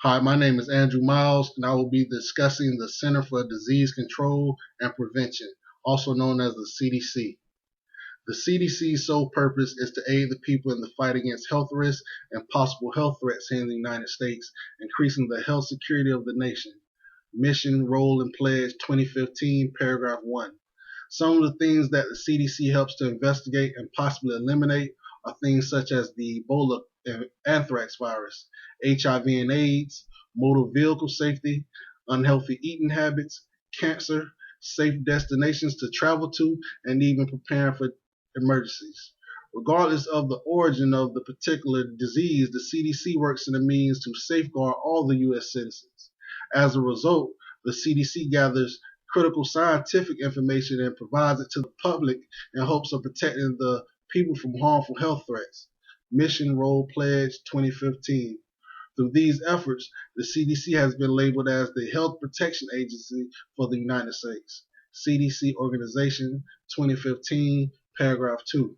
Hi, my name is Andrew Miles, and I will be discussing the Center for Disease Control and Prevention, also known as the CDC. The CDC's sole purpose is to aid the people in the fight against health risks and possible health threats here in the United States, increasing the health security of the nation. Mission, Role, and Pledge 2015, Paragraph 1. Some of the things that the CDC helps to investigate and possibly eliminate are things such as the Ebola and anthrax virus, HIV and AIDS, motor vehicle safety, unhealthy eating habits, cancer, safe destinations to travel to, and even preparing for emergencies. Regardless of the origin of the particular disease, the CDC works in a means to safeguard all the U.S. citizens. As a result, the CDC gathers critical scientific information and provides it to the public in hopes of protecting the people from harmful health threats. Mission, Role, Pledge 2015. Through these efforts, the CDC has been labeled as the Health Protection Agency for the United States. CDC Organization 2015, Paragraph 2.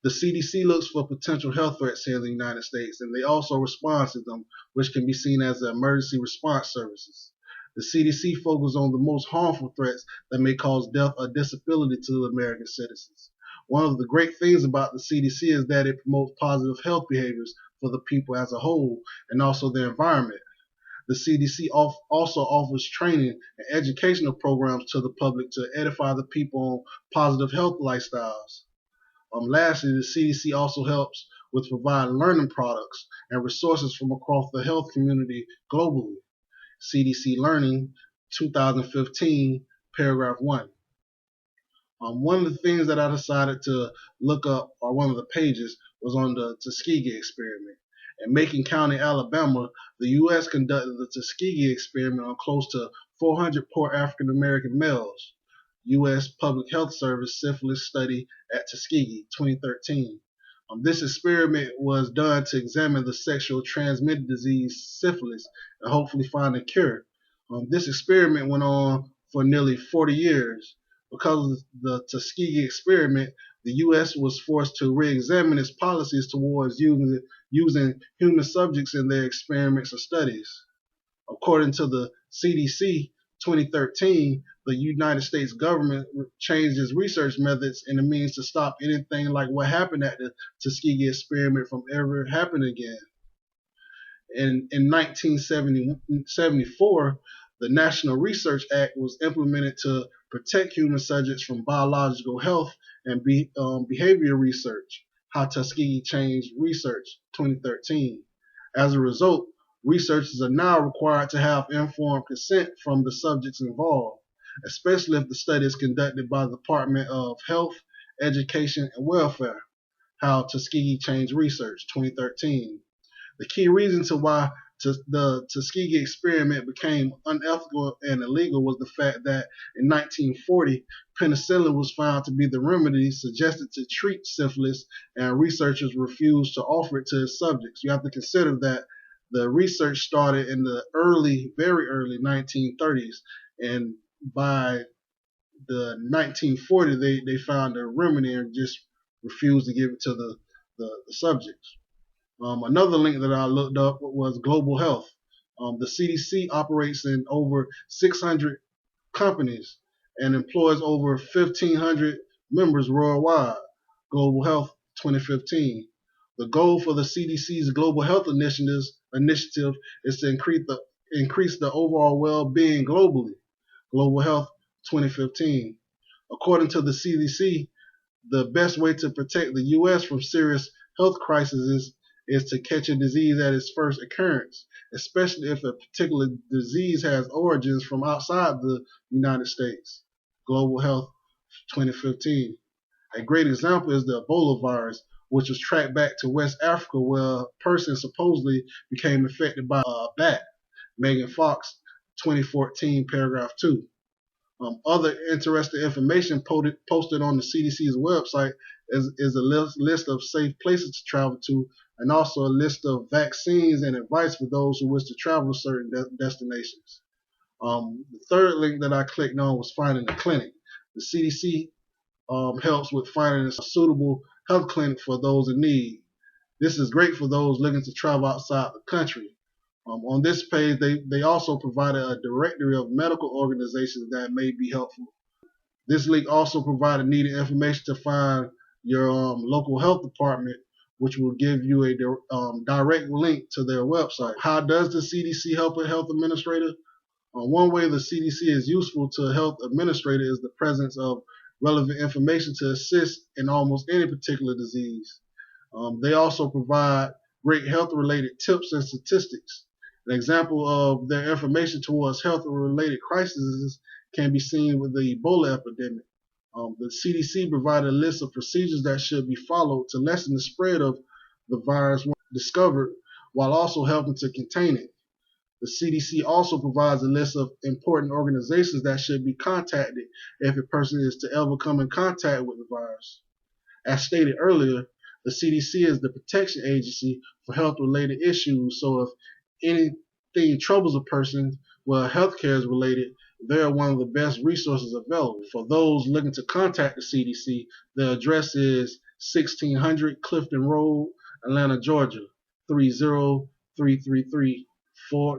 The CDC looks for potential health threats here in the United States, and they also respond to them, which can be seen as the emergency response services. The CDC focuses on the most harmful threats that may cause death or disability to American citizens. One of the great things about the CDC is that it promotes positive health behaviors for the people as a whole and also the environment. The CDC also offers training and educational programs to the public to edify the people on positive health lifestyles. Lastly, the CDC also helps with providing learning products and resources from across the health community globally. CDC Learning 2015, Paragraph 1. One of the things that I decided to look up, or one of the pages, was on the Tuskegee experiment. In Macon County, Alabama, the U.S. conducted the Tuskegee experiment on close to 400 poor African American males. U.S. Public Health Service syphilis study at Tuskegee, 2013. This experiment was done to examine the sexual transmitted disease syphilis and hopefully find a cure. This experiment went on for nearly 40 years. Because of the Tuskegee experiment, the U.S. was forced to re-examine its policies towards using human subjects in their experiments or studies. According to the CDC, 2013, the United States government changed its research methods in a means to stop anything like what happened at the Tuskegee experiment from ever happening again. In 1974, the National Research Act was implemented to protect human subjects from biological health and behavior research. How Tuskegee Changed Research, 2013. As a result, researchers are now required to have informed consent from the subjects involved, especially if the study is conducted by the Department of Health, Education, and Welfare. How Tuskegee Changed Research, 2013. The key reason to why the Tuskegee experiment became unethical and illegal was the fact that in 1940, penicillin was found to be the remedy suggested to treat syphilis, and researchers refused to offer it to its subjects. You have to consider that the research started in the very early 1930s, and by the 1940s, they found a remedy and just refused to give it to the subjects. Another link that I looked up was global health. The CDC operates in over 600 companies and employs over 1,500 members worldwide. Global Health 2015. The goal for the CDC's Global Health initiative is to increase the overall well-being globally. Global Health 2015. According to the CDC, the best way to protect the U.S. from serious health crises is to catch a disease at its first occurrence, especially if a particular disease has origins from outside the United States. Global Health 2015. A great example is the Ebola virus, which was tracked back to West Africa, where a person supposedly became infected by a bat. Megan Fox, 2014, paragraph 2. Other interesting information posted on the CDC's website is a list of safe places to travel to, and also a list of vaccines and advice for those who wish to travel to certain destinations. The third link that I clicked on was finding a clinic. The CDC helps with finding a suitable health clinic for those in need. This is great for those looking to travel outside the country. On this page, they also provided a directory of medical organizations that may be helpful. This link also provided needed information to find your local health department, which will give you a direct link to their website. How does the CDC help a health administrator? One way the CDC is useful to a health administrator is the presence of relevant information to assist in almost any particular disease. They also provide great health-related tips and statistics. An example of their information towards health-related crises can be seen with the Ebola epidemic. The CDC provided a list of procedures that should be followed to lessen the spread of the virus when discovered, while also helping to contain it. The CDC also provides a list of important organizations that should be contacted if a person is to ever come in contact with the virus. As stated earlier, the CDC is the protection agency for health-related issues, so if anything troubles a person where healthcare is related, they're one of the best resources available. For those looking to contact the CDC, the address is 1600 Clifton Road, Atlanta, Georgia, 30333.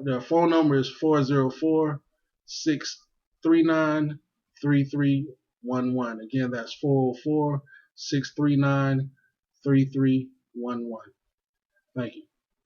Their phone number is 404-639-3311. Again, that's 404-639-3311. Thank you.